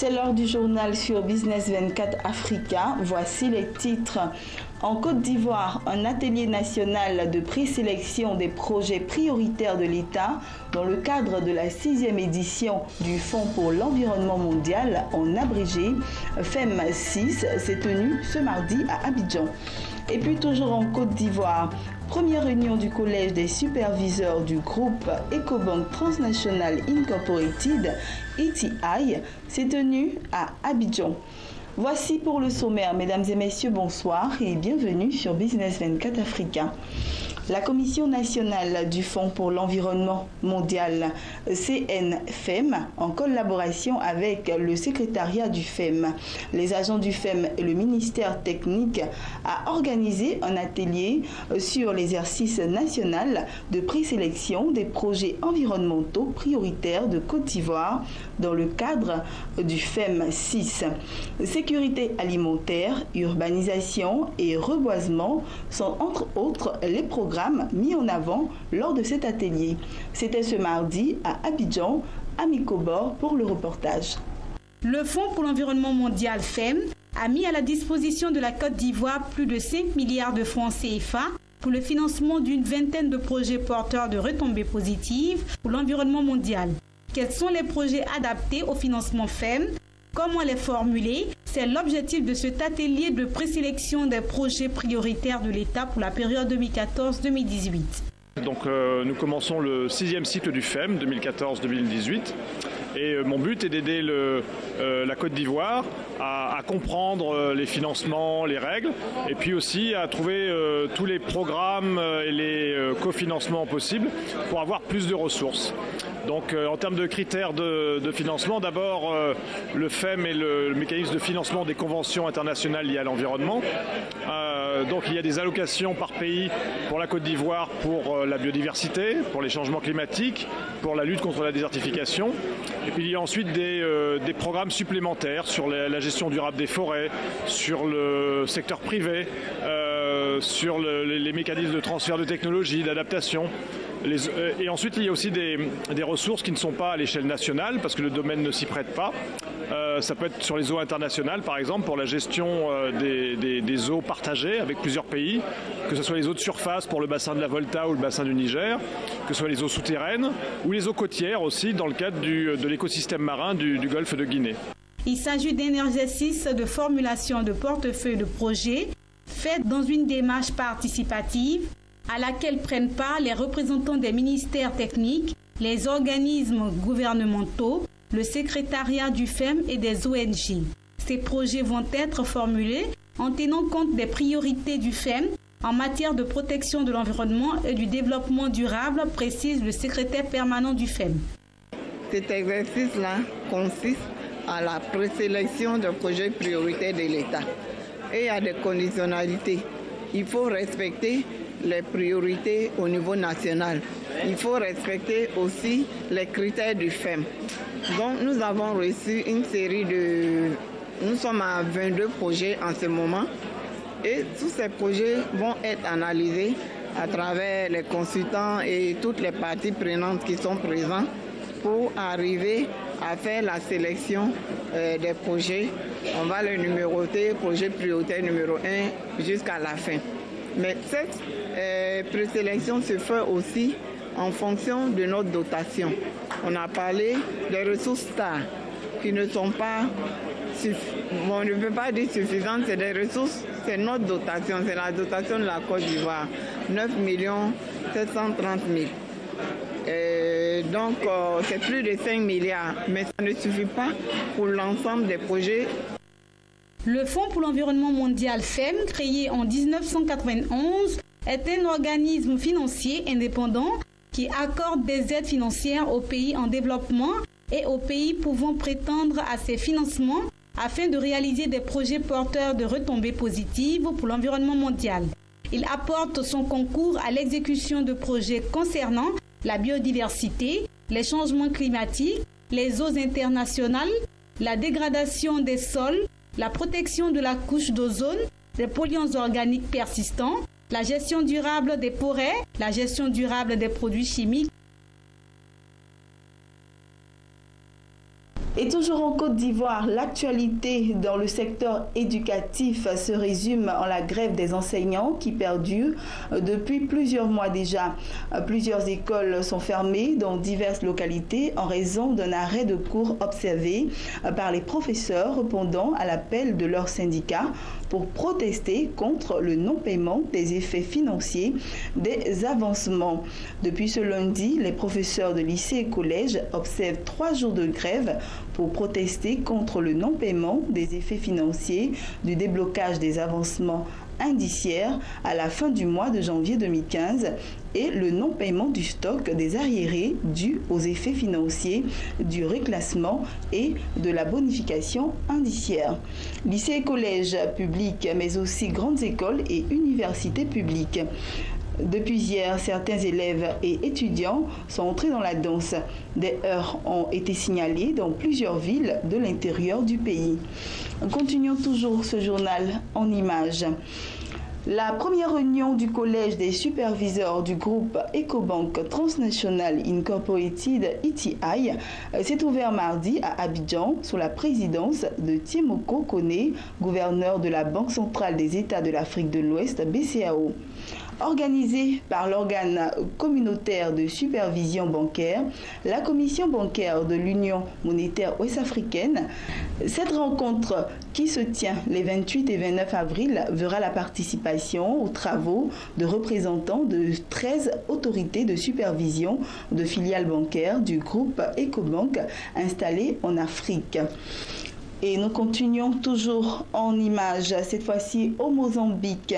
C'est l'heure du journal sur Business 24 Africa. Voici les titres. En Côte d'Ivoire, un atelier national de présélection des projets prioritaires de l'État dans le cadre de la 6e édition du Fonds pour l'environnement mondial, en abrégé, FEM 6, s'est tenu ce mardi à Abidjan. Et puis toujours en Côte d'Ivoire, première réunion du collège des superviseurs du groupe Ecobank Transnational Incorporated, ETI, s'est tenue à Abidjan. Voici pour le sommaire. Mesdames et messieurs, bonsoir et bienvenue sur Business 24 Africa. La Commission nationale du Fonds pour l'environnement mondial, CNFEM, en collaboration avec le secrétariat du FEM, les agents du FEM et le ministère technique, a organisé un atelier sur l'exercice national de présélection des projets environnementaux prioritaires de Côte d'Ivoire dans le cadre du FEM 6. Sécurité alimentaire, urbanisation et reboisement sont entre autres les programmes mis en avant lors de cet atelier. C'était ce mardi à Abidjan, Ami Kobor pour le reportage. Le Fonds pour l'environnement mondial FEM a mis à la disposition de la Côte d'Ivoire plus de 5 milliards de francs CFA pour le financement d'une vingtaine de projets porteurs de retombées positives pour l'environnement mondial. Quels sont les projets adaptés au financement FEM? Comment les formuler? C'est l'objectif de cet atelier de présélection des projets prioritaires de l'État pour la période 2014-2018. Donc nous commençons le 6e cycle du FEM 2014-2018 et mon but est d'aider la Côte d'Ivoire à comprendre les financements, les règles et puis aussi à trouver tous les programmes et les cofinancements possibles pour avoir plus de ressources. Donc en termes de critères de financement, d'abord le FEM est le mécanisme de financement des conventions internationales liées à l'environnement. Donc il y a des allocations par pays pour la Côte d'Ivoire pour la biodiversité, pour les changements climatiques, pour la lutte contre la désertification. Et puis il y a ensuite des programmes supplémentaires sur la gestion durable des forêts, sur le secteur privé, sur les mécanismes de transfert de technologie, d'adaptation. Et ensuite, il y a aussi des ressources qui ne sont pas à l'échelle nationale parce que le domaine ne s'y prête pas. Ça peut être sur les eaux internationales, par exemple, pour la gestion des eaux partagées avec plusieurs pays, que ce soit les eaux de surface pour le bassin de la Volta ou le bassin du Niger, que ce soit les eaux souterraines ou les eaux côtières aussi dans le cadre de l'écosystème marin du golfe de Guinée. Il s'agit d'un exercice de formulation de portefeuille de projets fait dans une démarche participative à laquelle prennent part les représentants des ministères techniques, les organismes gouvernementaux, le secrétariat du FEM et des ONG. Ces projets vont être formulés en tenant compte des priorités du FEM en matière de protection de l'environnement et du développement durable, précise le secrétaire permanent du FEM. Cet exercice-là consiste à la présélection de projets prioritaires de l'État. Et il y a des conditionnalités. Il faut respecter les priorités au niveau national. Il faut respecter aussi les critères du FEM. Donc nous avons reçu une série de... Nous sommes à 22 projets en ce moment et tous ces projets vont être analysés à travers les consultants et toutes les parties prenantes qui sont présentes pour arriver à faire la sélection des projets. On va les numéroter, projet prioritaire numéro 1 jusqu'à la fin. Mais cette présélection se fait aussi en fonction de notre dotation. On a parlé des ressources stars qui ne sont pas, on ne peut pas dire suffisantes, c'est des ressources, c'est notre dotation, c'est la dotation de la Côte d'Ivoire, 9 730 000. Donc c'est plus de 5 milliards, mais ça ne suffit pas pour l'ensemble des projets. Le Fonds pour l'environnement mondial FEM, créé en 1991, est un organisme financier indépendant qui accorde des aides financières aux pays en développement et aux pays pouvant prétendre à ces financements afin de réaliser des projets porteurs de retombées positives pour l'environnement mondial. Il apporte son concours à l'exécution de projets concernant la biodiversité, les changements climatiques, les eaux internationales, la dégradation des sols, la protection de la couche d'ozone, les polluants organiques persistants, la gestion durable des forêts, la gestion durable des produits chimiques. Et toujours en Côte d'Ivoire, l'actualité dans le secteur éducatif se résume en la grève des enseignants qui perdure depuis plusieurs mois déjà. Plusieurs écoles sont fermées dans diverses localités en raison d'un arrêt de cours observé par les professeurs répondant à l'appel de leur syndicat pour protester contre le non-paiement des effets financiers des avancements. Depuis ce lundi, les professeurs de lycées et collèges observent 3 jours de grève pour protester contre le non-paiement des effets financiers du déblocage des avancements indiciaires à la fin du mois de janvier 2015 et le non-paiement du stock des arriérés dus aux effets financiers du reclassement et de la bonification indiciaire. Lycées et collèges publics, mais aussi grandes écoles et universités publiques. Depuis hier, certains élèves et étudiants sont entrés dans la danse. Des heurts ont été signalés dans plusieurs villes de l'intérieur du pays. Continuons toujours ce journal en images. La première réunion du collège des superviseurs du groupe Ecobank Transnational Incorporated ETI s'est ouverte mardi à Abidjan sous la présidence de Tiemoko Kone, gouverneur de la Banque centrale des États de l'Afrique de l'Ouest, BCAO. Organisée par l'organe communautaire de supervision bancaire, la commission bancaire de l'Union monétaire ouest-africaine, cette rencontre qui se tient les 28 et 29 avril verra la participation aux travaux de représentants de 13 autorités de supervision de filiales bancaires du groupe Ecobank installées en Afrique. Et nous continuons toujours en images, cette fois-ci au Mozambique.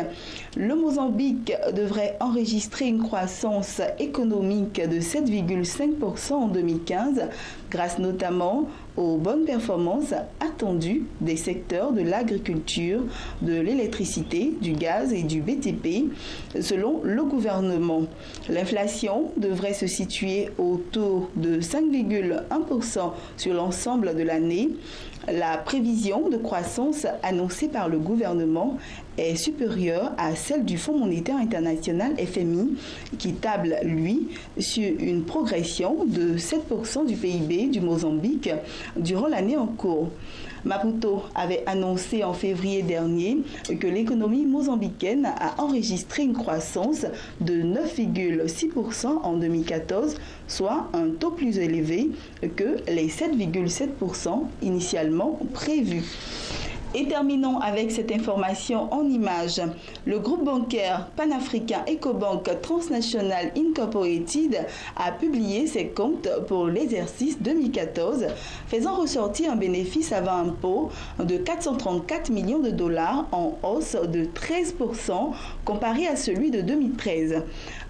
Le Mozambique devrait enregistrer une croissance économique de 7,5% en 2015, grâce notamment aux bonnes performances attendues des secteurs de l'agriculture, de l'électricité, du gaz et du BTP, selon le gouvernement. L'inflation devrait se situer autour de 5,1% sur l'ensemble de l'année. La prévision de croissance annoncée par le gouvernement est supérieure à celle du Fonds monétaire international FMI, qui table, lui, sur une progression de 7% du PIB du Mozambique durant l'année en cours. Maputo avait annoncé en février dernier que l'économie mozambicaine a enregistré une croissance de 9,6% en 2014, soit un taux plus élevé que les 7,7% initialement prévus. Et terminons avec cette information en images. Le groupe bancaire panafricain Ecobank Transnational Incorporated a publié ses comptes pour l'exercice 2014, faisant ressortir un bénéfice avant impôt de 434 millions de dollars en hausse de 13% comparé à celui de 2013.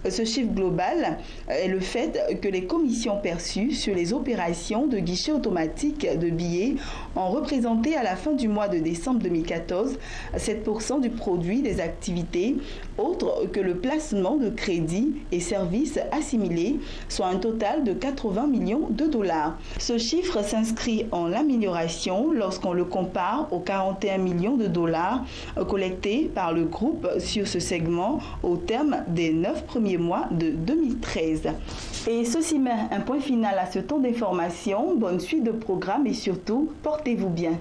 Ce chiffre global est le fait que les commissions perçues sur les opérations de guichet automatique de billets ont représenté à la fin du mois de décembre 2014 7% du produit des activités autres que le placement de crédits et services assimilés, soit un total de 80 millions de dollars. Ce chiffre s'inscrit en amélioration lorsqu'on le compare aux 41 millions de dollars collectés par le groupe sur ce segment au terme des 9 premiers mois de 2013. Et ceci met un point final à ce temps d'information. Bonne suite de programmes et surtout, portez-vous bien.